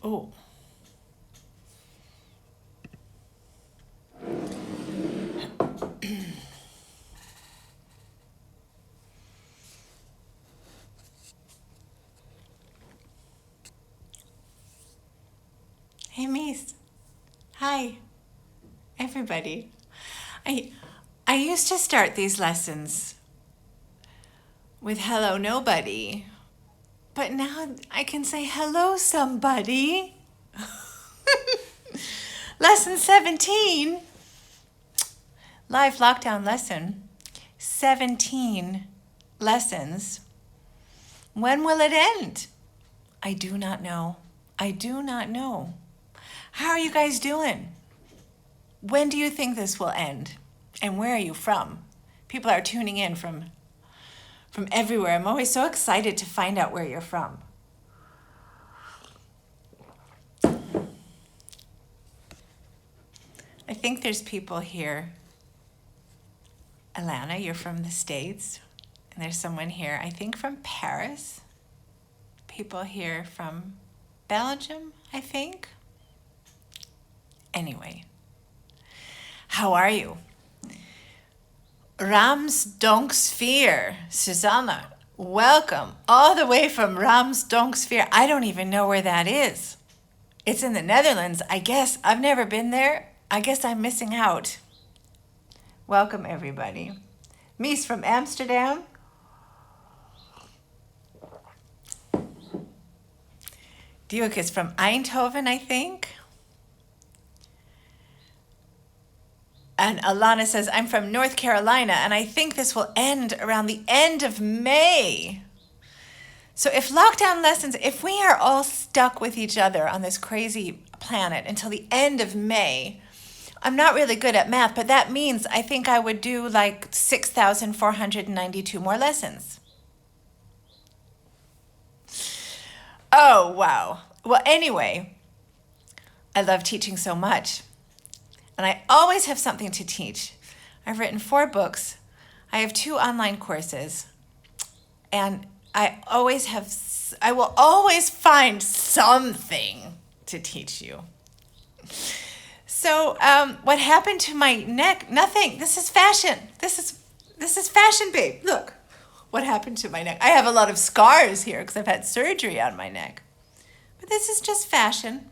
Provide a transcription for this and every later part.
Oh. Hey, Mies. Hi, everybody. I I used to start these lessons with hello nobody, but now I can say hello somebody. Lesson 17, live lockdown lesson. 17 lessons. When will it end? I do not know. I do not know. How are you guys doing? When do you think this will end? And where are you from? People are tuning in from everywhere. I'm always so excited to find out where you're from. I think there's people here. Alana, you're from the States. And there's someone here, I think from Paris. People here from Belgium, I think. Anyway, how are you? Ramsdonksveer, Susanna, welcome all the way from Ramsdonksveer. I don't even know where that is. It's in the Netherlands, I guess. I've never been there. I guess I'm missing out. Welcome, everybody. Mies from Amsterdam. Duke is from Eindhoven, I think. And Alana says, I'm from North Carolina, and I think this will end around the end of May. So if lockdown lessons, if we are all stuck with each other on this crazy planet until the end of May, I'm not really good at math, but that means I think I would do like 6,492 more lessons. Oh, wow. Well, anyway, I love teaching so much. And I always have something to teach. I've written 4 books. I have 2 online courses. And I will always find something to teach you. So what happened to my neck? Nothing. This is fashion. This is fashion, babe. Look what happened to my neck. I have a lot of scars here because I've had surgery on my neck. But this is just fashion.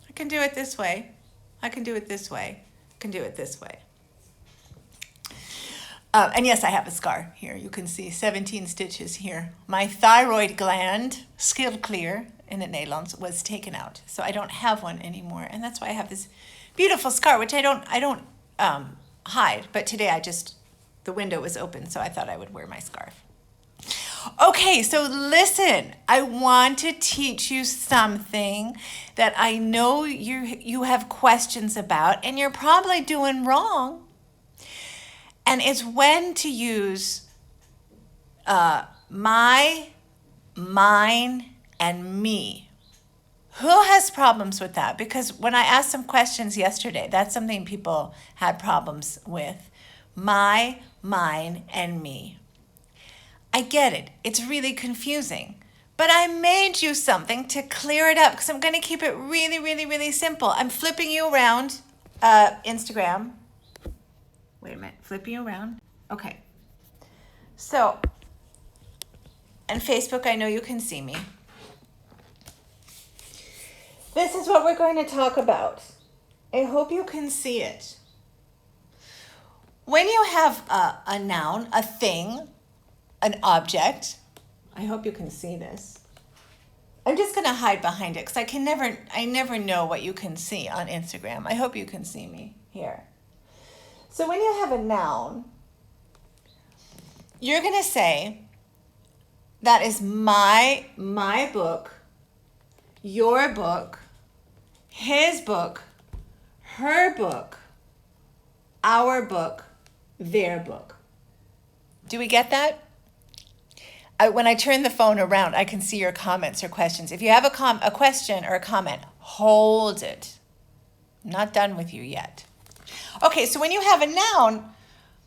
I can do it this way. I can do it this way. I can do it this way. And yes, I have a scar here. You can see 17 stitches here. My thyroid gland, schildklier in the Netherlands, was taken out. So I don't have one anymore. And that's why I have this beautiful scar, which I don't hide. But today the window was open, so I thought I would wear my scarf. Okay, so listen, I want to teach you something that I know you have questions about, and you're probably doing wrong. And it's when to use my, mine, and me. Who has problems with that? Because when I asked some questions yesterday, that's something people had problems with. My, mine, and me. I get it. It's really confusing. But I made you something to clear it up because I'm going to keep it really, really, really simple. I'm flipping you around Instagram. Wait a minute. Flipping you around. Okay. So, and Facebook, I know you can see me. This is what we're going to talk about. I hope you can see it. When you have a noun, a thing, an object, I hope you can see this. I'm just going to hide behind it because I never know what you can see on Instagram. I hope you can see me here. So when you have a noun, you're going to say, that is my book, your book, his book, her book, our book, their book. Do we get that? When I turn the phone around, I can see your comments or questions. If you have a question or a comment, hold it. I'm not done with you yet. Okay, so when you have a noun,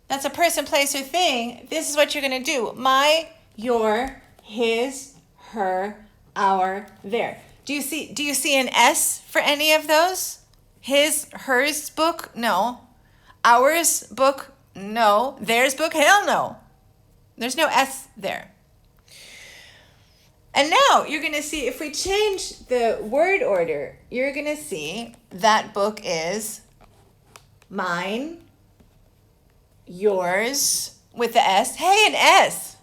that's a person, place, or thing, this is what you're going to do. My, your, his, her, our, their. Do you see an S for any of those? His, hers book? No. Ours book? No. Theirs book? Hell no. There's no S there. And now you're going to see, if we change the word order, you're going to see that book is mine, yours, with the S. Hey, an S.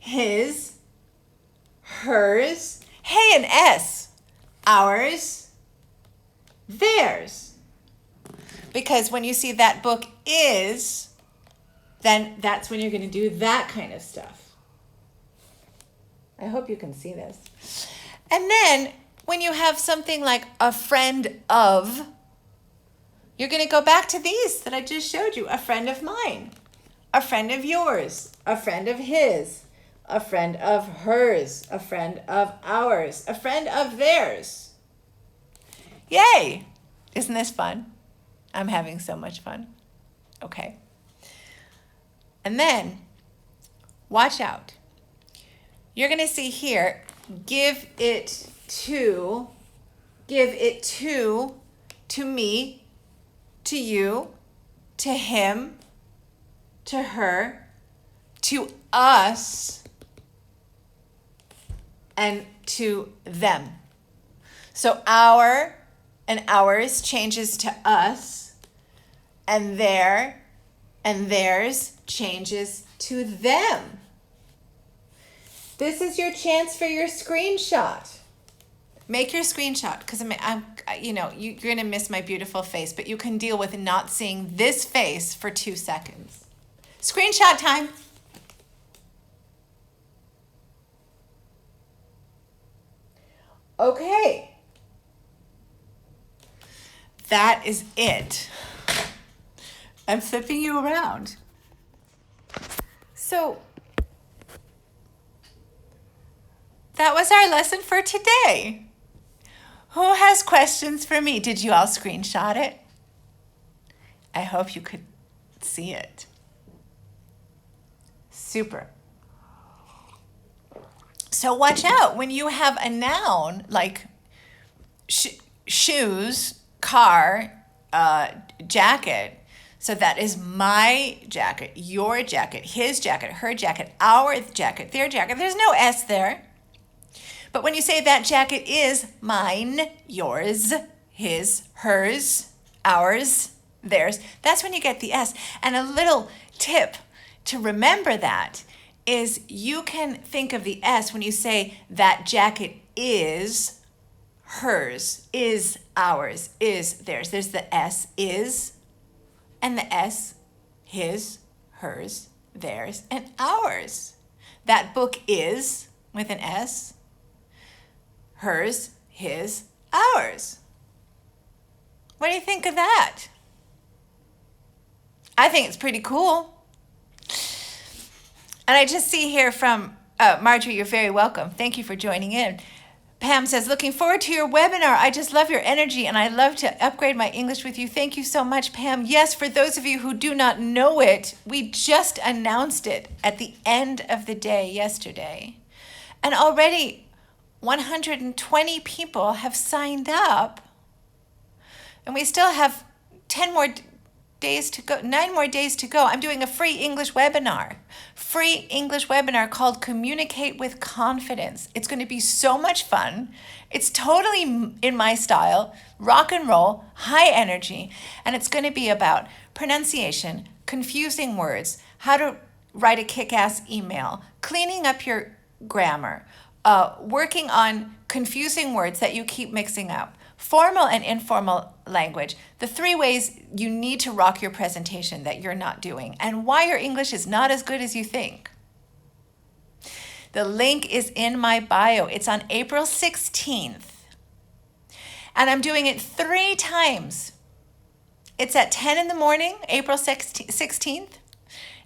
His, hers. Hey, an S. Ours, theirs. Because when you see that book is, then that's when you're going to do that kind of stuff. I hope you can see this. And then when you have something like a friend of, you're going to go back to these that I just showed you. A friend of mine, a friend of yours, a friend of his, a friend of hers, a friend of ours, a friend of theirs. Yay! Isn't this fun? I'm having so much fun. Okay. And then, watch out. You're going to see here, give it to me, to you, to him, to her, to us, and to them. So our and ours changes to us, and their and theirs changes to them. This is your chance for your screenshot. Make your screenshot, because you're going to miss my beautiful face, but you can deal with not seeing this face for 2 seconds. Screenshot time. Okay. That is it. I'm flipping you around. So, that was our lesson for today. Who has questions for me? Did you all screenshot it? I hope you could see it. Super. So watch out when you have a noun like shoes, car, jacket. So that is my jacket, your jacket, his jacket, her jacket, our jacket, their jacket. There's no S there. But when you say that jacket is mine, yours, his, hers, ours, theirs, that's when you get the S. And a little tip to remember that is you can think of the S when you say that jacket is hers, is ours, is theirs. There's the S, is, and the S, his, hers, theirs, and ours. That book is, with an S, hers, his, ours. What do you think of that? I think it's pretty cool. And I just see here from Marjorie, you're very welcome. Thank you for joining in. Pam says, looking forward to your webinar. I just love your energy and I love to upgrade my English with you. Thank you so much, Pam. Yes, for those of you who do not know it, we just announced it at the end of the day yesterday. And already 120 people have signed up. And we still have 10 more days to go, 9 more days to go. I'm doing a free English webinar called Communicate with Confidence. It's going to be so much fun. It's totally in my style, rock and roll, high energy, and it's going to be about pronunciation, confusing words, how to write a kick-ass email, cleaning up your grammar, working on confusing words that you keep mixing up, formal and informal language, the 3 ways you need to rock your presentation that you're not doing, and why your English is not as good as you think. The link is in my bio. It's on April 16th. And I'm doing it 3 times. It's at 10 in the morning, April 16th.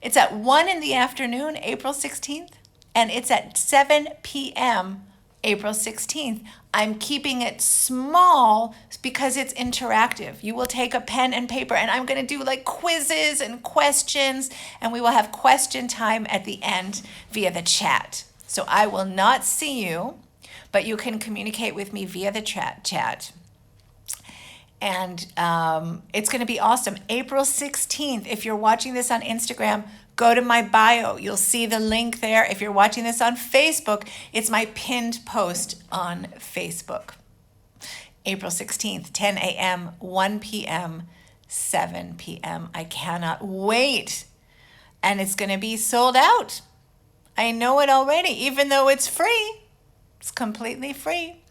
It's at 1 in the afternoon, April 16th. And it's at 7 p.m., April 16th. I'm keeping it small because it's interactive. You will take a pen and paper and I'm going to do like quizzes and questions, and we will have question time at the end via the chat. So I will not see you, But you can communicate with me via the chat. And it's going to be awesome. April 16th, if you're watching this on Instagram, go to my bio. You'll see the link there. If you're watching this on Facebook, it's my pinned post on Facebook. April 16th, 10 a.m., 1 p.m., 7 p.m. I cannot wait. And it's going to be sold out. I know it already, even though it's free. It's completely free.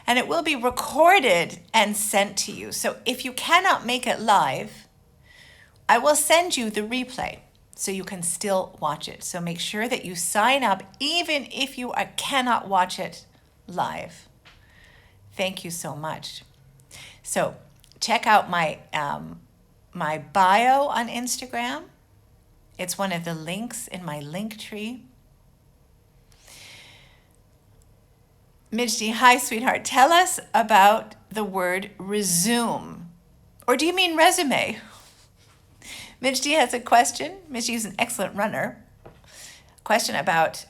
And it will be recorded and sent to you. So if you cannot make it live, I will send you the replay so you can still watch it. So make sure that you sign up even if you cannot watch it live. Thank you so much. So check out my my bio on Instagram. It's one of the links in my link tree. Mijdi, hi, sweetheart. Tell us about the word resume. Or do you mean resume? Mijdi has a question. Mijdi is an excellent runner. Question about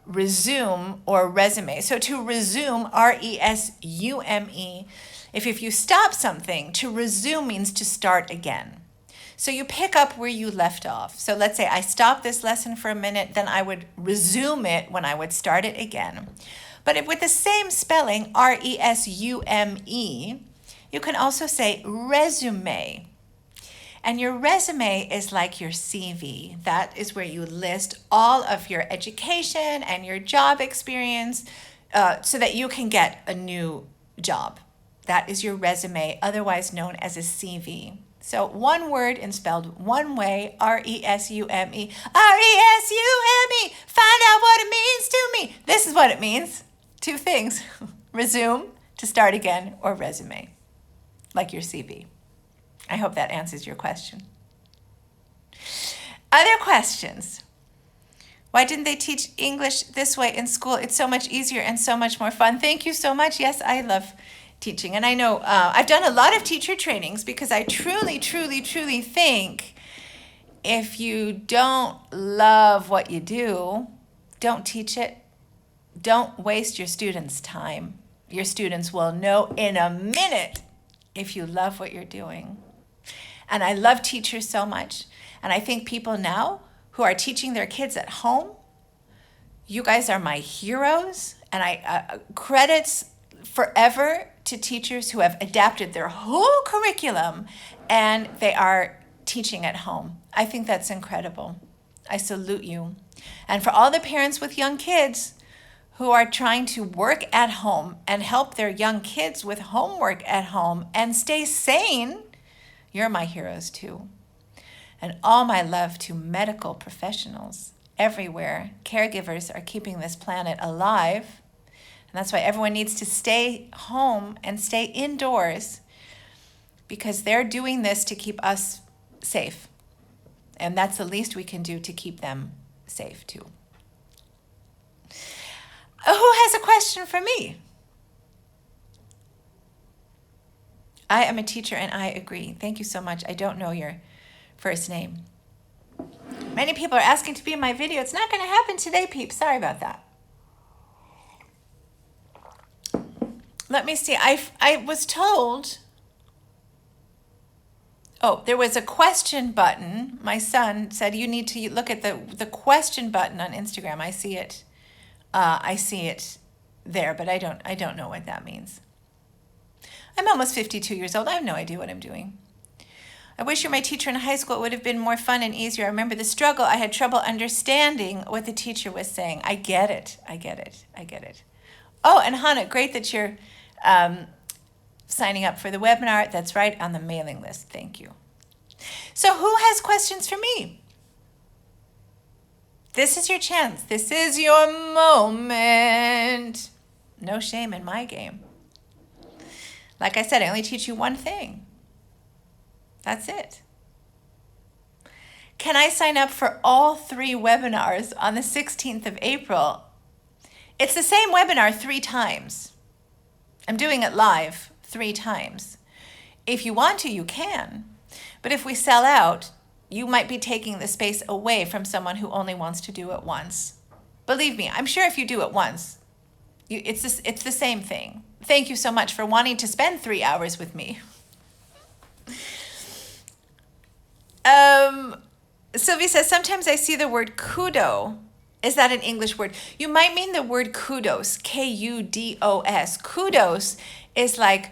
resume or resume. So to resume, R-E-S-U-M-E, if you stop something, to resume means to start again. So you pick up where you left off. So let's say I stopped this lesson for a minute, then I would resume it when I would start it again. But if with the same spelling, R-E-S-U-M-E, you can also say resume. And your resume is like your CV. That is where you list all of your education and your job experience so that you can get a new job. That is your resume, otherwise known as a CV. So one word and spelled one way, R-E-S-U-M-E. R-E-S-U-M-E. Find out what it means to me. This is what it means. Two things. Resume, to start again, or resume, like your CV. I hope that answers your question. Other questions? Why didn't they teach English this way in school? It's so much easier and so much more fun. Thank you so much. Yes, I love teaching. And I know I've done a lot of teacher trainings because I truly, truly, truly think if you don't love what you do, don't teach it. Don't waste your students' time. Your students will know in a minute if you love what you're doing. And I love teachers so much. And I think people now who are teaching their kids at home, you guys are my heroes. And I credits forever to teachers who have adapted their whole curriculum and they are teaching at home. I think that's incredible. I salute you. And for all the parents with young kids who are trying to work at home and help their young kids with homework at home and stay sane, you're my heroes too. And all my love to medical professionals everywhere. Caregivers are keeping this planet alive. And that's why everyone needs to stay home and stay indoors because they're doing this to keep us safe. And that's the least we can do to keep them safe too. Who has a question for me? I am a teacher and I agree. Thank you so much. I don't know your first name. Many people are asking to be in my video. It's not going to happen today, peeps. Sorry about that. Let me see. I was told, there was a question button. My son said you need to look at the question button on Instagram. I see it. I see it there, but I don't know what that means. I'm almost 52 years old. I have no idea what I'm doing. I wish you were my teacher in high school. It would have been more fun and easier. I remember the struggle. I had trouble understanding what the teacher was saying. I get it. Oh, and Hannah, great that you're signing up for the webinar. That's right, on the mailing list. Thank you. So who has questions for me? This is your chance. This is your moment. No shame in my game. Like I said, I only teach you one thing. That's it. Can I sign up for all 3 webinars on the 16th of April? It's the same webinar 3 times. I'm doing it live 3 times. If you want to, you can. But if we sell out, you might be taking the space away from someone who only wants to do it once. Believe me, I'm sure if you do it once, it's the same thing. Thank you so much for wanting to spend 3 hours with me. Sylvia says, sometimes I see the word kudo. Is that an English word? You might mean the word kudos, Kudos. Kudos is like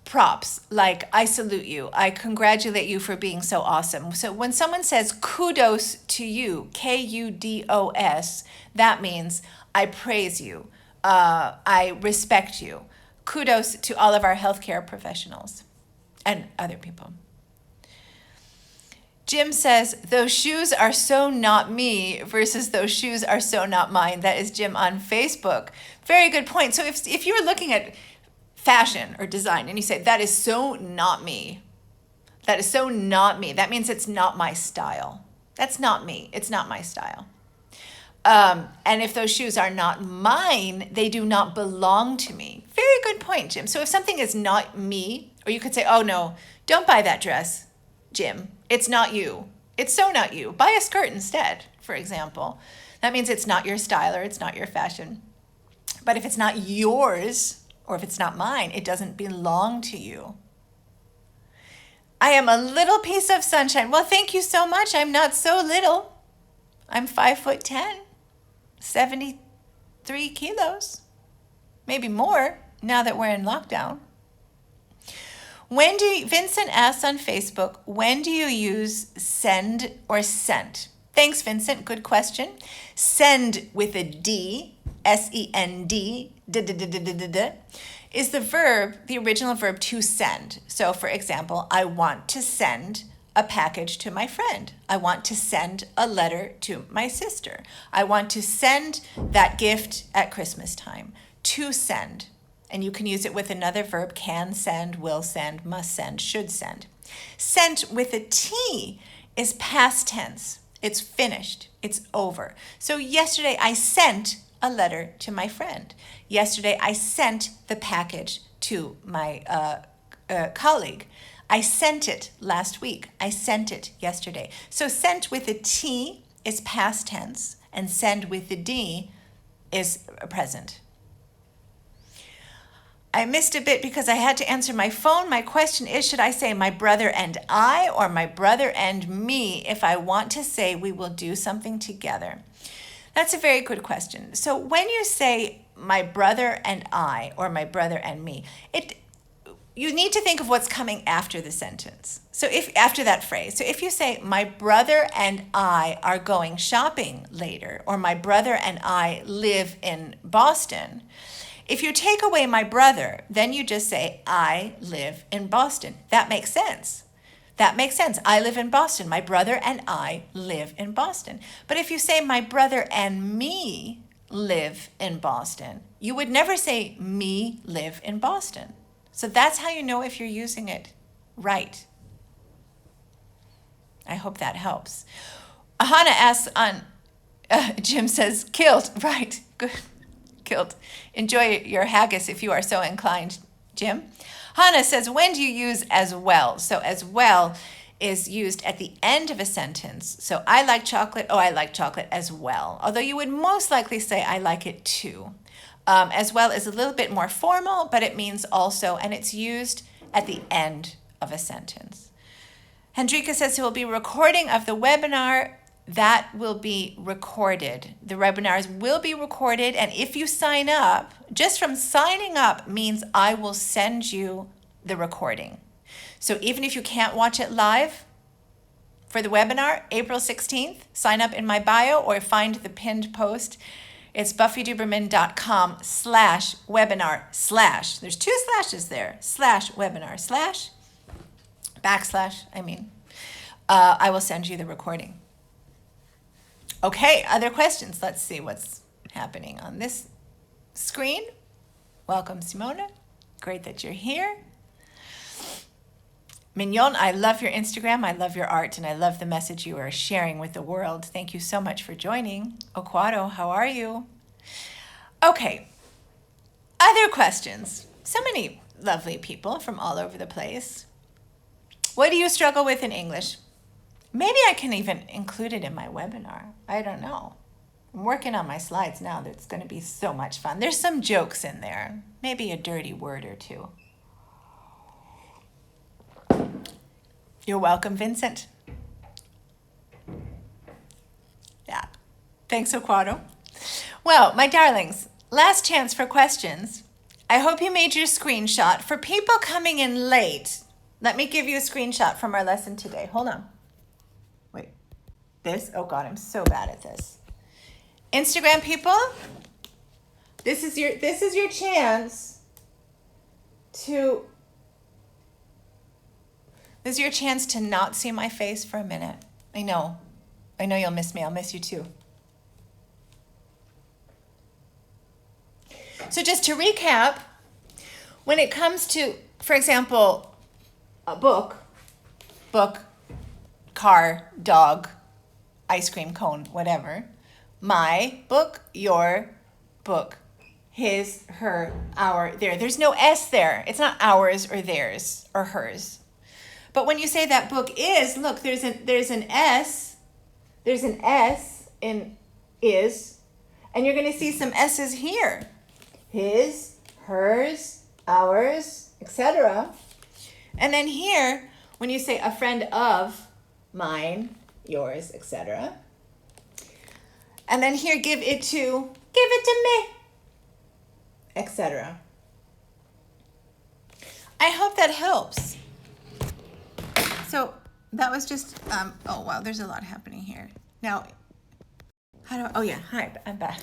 props, like I salute you, I congratulate you for being so awesome. So when someone says kudos to you, Kudos, that means I praise you, I respect you. Kudos to all of our healthcare professionals and other people. Jim says, those shoes are so not me versus those shoes are so not mine. That is Jim on Facebook. Very good point. So if you were looking at fashion or design and you say, that is so not me, that is so not me, that means it's not my style. That's not me. It's not my style. And if those shoes are not mine, they do not belong to me. Very good point, Jim. So if something is not me, or you could say, oh no, don't buy that dress, Jim. It's not you. It's so not you. Buy a skirt instead, for example. That means it's not your style or it's not your fashion. But if it's not yours, or if it's not mine, it doesn't belong to you. I am a little piece of sunshine. Well, thank you so much. I'm not so little. I'm 5'10", 73 kilos. Maybe more now that we're in lockdown. Vincent asks on Facebook, when do you use send or sent? Thanks, Vincent. Good question. Send with a D, S-E-N-D, is the original verb to send. So, for example, I want to send a package to my friend. I want to send a letter to my sister. I want to send that gift at Christmas time. To send. And you can use it with another verb, can send, will send, must send, should send. Sent with a T is past tense. It's finished. It's over. So yesterday I sent a letter to my friend. Yesterday I sent the package to my colleague. I sent it last week. I sent it yesterday. So sent with a T is past tense, and send with a D is present. I missed a bit because I had to answer my phone. My question is, should I say my brother and I or my brother and me if I want to say we will do something together? That's a very good question. So when you say my brother and I or my brother and me, you need to think of what's coming after the sentence. So after that phrase. So if you say my brother and I are going shopping later, or my brother and I live in Boston, if you take away my brother, then you just say, I live in Boston. That makes sense. That makes sense. I live in Boston. My brother and I live in Boston. But if you say my brother and me live in Boston, you would never say me live in Boston. So that's how you know if you're using it right. I hope that helps. Hannah asks on, Jim says, kilt. Right, good. Kilt. Enjoy your haggis if you are so inclined, Jim. Hannah says, when do you use as well? So as well is used at the end of a sentence. So I like chocolate. Oh, I like chocolate as well. Although you would most likely say I like it too. As well is a little bit more formal, but it means also, and it's used at the end of a sentence. Hendrika says there will be a recording of the webinar. That will be recorded. The webinars will be recorded, and if you sign up, just from signing up means I will send you the recording. So even if you can't watch it live for the webinar, April 16th, sign up in my bio or find the pinned post. It's buffyduberman.com/webinar/ there's 2 slashes there, /webinar/ I will send you the recording. Okay, other questions? Let's see what's happening on this screen. Welcome, Simona. Great that you're here. Mignon, I love your Instagram. I love your art, and I love the message you are sharing with the world. Thank you so much for joining. Okwado, how are you? Okay, other questions. So many lovely people from all over the place. What do you struggle with in English? Maybe I can even include it in my webinar. I don't know. I'm working on my slides now. That's going to be so much fun. There's some jokes in there. Maybe a dirty word or two. You're welcome, Vincent. Yeah. Thanks, Oquado. Well, my darlings, last chance for questions. I hope you made your screenshot. For people coming in late, let me give you a screenshot from our lesson today. Hold on. Wait. This? Oh God, I'm so bad at this. Instagram people, this is your chance to not see my face for a minute. I know you'll miss me. I'll miss you too. So just to recap, when it comes to, for example, a book, car, dog, ice cream cone, whatever, my book, your book, his, her, our, their. There's no S there. It's not ours or theirs or hers. But when you say that book is, look, there's an S. There's an S in is, and you're going to see some S's here. His, hers, ours, etc. And then here, when you say a friend of mine, yours, etc. And then here, give it to me, etc. I hope that helps. So that was just, oh wow, there's a lot happening here. Now, hi, I'm back.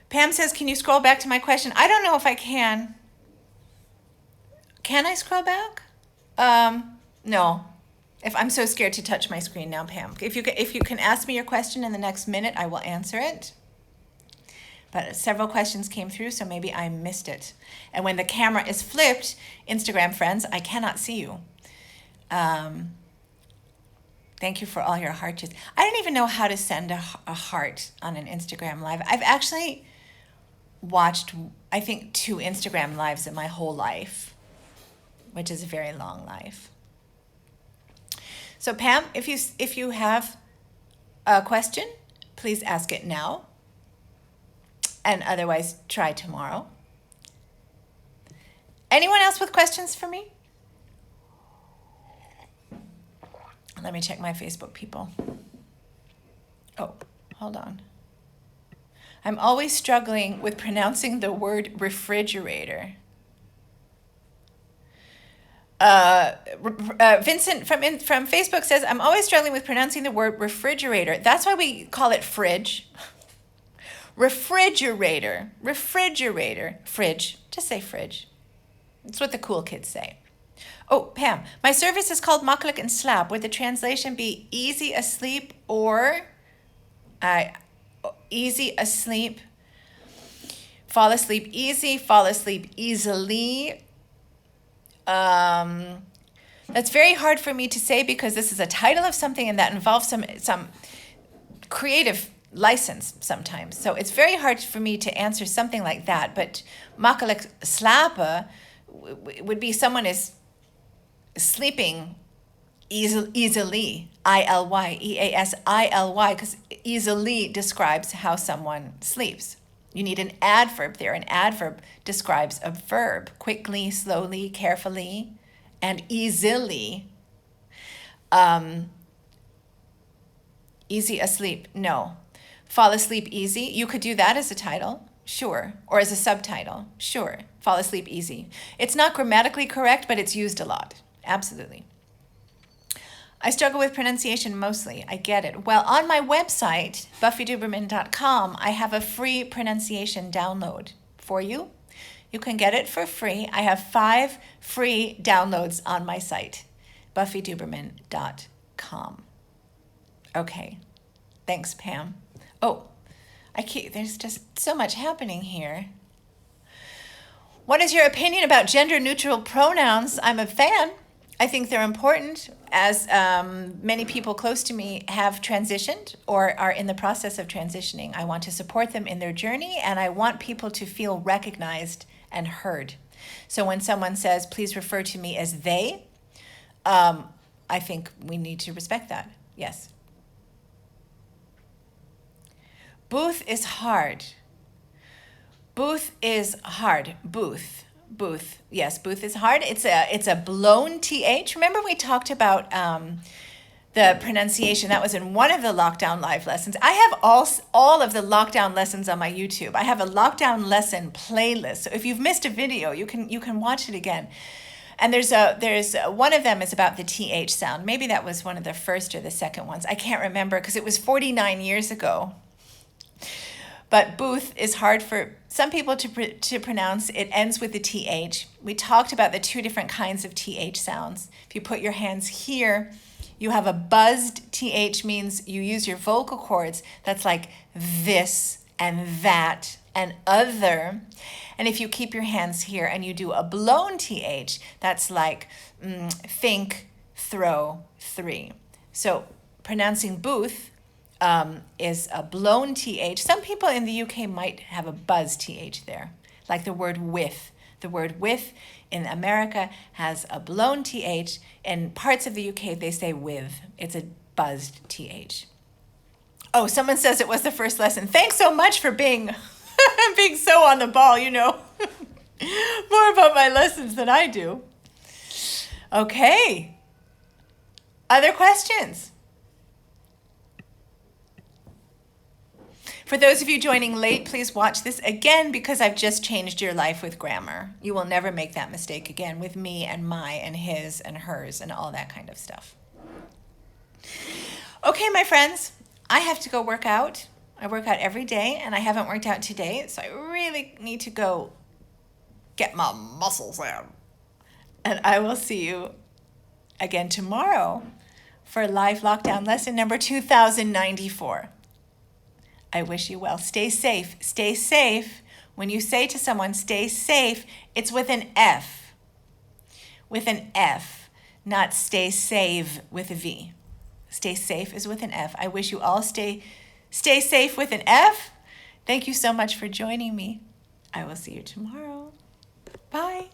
Pam says, can you scroll back to my question? I don't know if I can. Can I scroll back? No. If I'm so scared to touch my screen now, Pam. If you can ask me your question in the next minute, I will answer it. But several questions came through, so maybe I missed it. And when the camera is flipped, Instagram friends, I cannot see you. Thank you for all your hearts. I don't even know how to send a heart on an Instagram live. I've actually watched, I think, 2 Instagram lives in my whole life, which is a very long life. So Pam, if you have a question, please ask it now. And otherwise, try tomorrow. Anyone else with questions for me? Let me check my Facebook people. Oh, hold on. I'm always struggling with pronouncing the word refrigerator. Vincent from Facebook says, I'm always struggling with pronouncing the word refrigerator. That's why we call it fridge. Refrigerator, fridge. Just say fridge. That's what the cool kids say. Oh, Pam, my service is called Maklik and Slap. Would the translation be easy asleep or easy asleep, fall asleep easy, fall asleep easily? That's very hard for me to say because this is a title of something and that involves some creative license sometimes. So it's very hard for me to answer something like that. But Maklik slapen would be someone is sleeping easily, I-L-Y, because easily describes how someone sleeps. You need an adverb there. An adverb describes a verb, quickly, slowly, carefully, and easily. Easy asleep, no. Fall asleep easy, you could do that as a title, sure. Or as a subtitle, sure. Fall asleep easy. It's not grammatically correct, but it's used a lot, absolutely. I struggle with pronunciation mostly, I get it. Well, on my website, buffyduberman.com, I have a free pronunciation download for you. You can get it for free. I have 5 free downloads on my site, buffyduberman.com. Okay, thanks, Pam. Oh, there's just so much happening here. What is your opinion about gender-neutral pronouns? I'm a fan. I think they're important, as many people close to me have transitioned or are in the process of transitioning. I want to support them in their journey, and I want people to feel recognized and heard. So when someone says, please refer to me as they, I think we need to respect that, yes. Booth is hard. Booth is hard. Booth. Booth. Yes, booth is hard. It's a blown TH. Remember we talked about the pronunciation. That was in one of the lockdown live lessons. I have all of the lockdown lessons on my YouTube. I have a lockdown lesson playlist. So if you've missed a video, you can watch it again. And there's one of them is about the TH sound. Maybe that was one of the first or the second ones. I can't remember because it was 49 years ago. But booth is hard for some people to pronounce. It ends with the TH. We talked about the two different kinds of TH sounds. If you put your hands here, you have a buzzed TH, means you use your vocal cords. That's like this and that and other. And if you keep your hands here and you do a blown TH, that's like think, throw, three. So pronouncing booth is a blown TH. Some people in the UK might have a buzz TH there, like the word with. The word with in America has a blown TH. In parts of the UK, they say with. It's a buzzed TH. Oh, someone says it was the first lesson. Thanks so much for being so on the ball, you know. More about my lessons than I do. Okay. Other questions? For those of you joining late, please watch this again because I've just changed your life with grammar. You will never make that mistake again with me and my and his and hers and all that kind of stuff. Okay, my friends, I have to go work out. I work out every day and I haven't worked out today, so I really need to go get my muscles out. And I will see you again tomorrow for live lockdown lesson number 2094. I wish you well. Stay safe. Stay safe. When you say to someone, stay safe, it's with an F. With an F, not stay save with a V. Stay safe is with an F. I wish you all stay safe with an F. Thank you so much for joining me. I will see you tomorrow. Bye.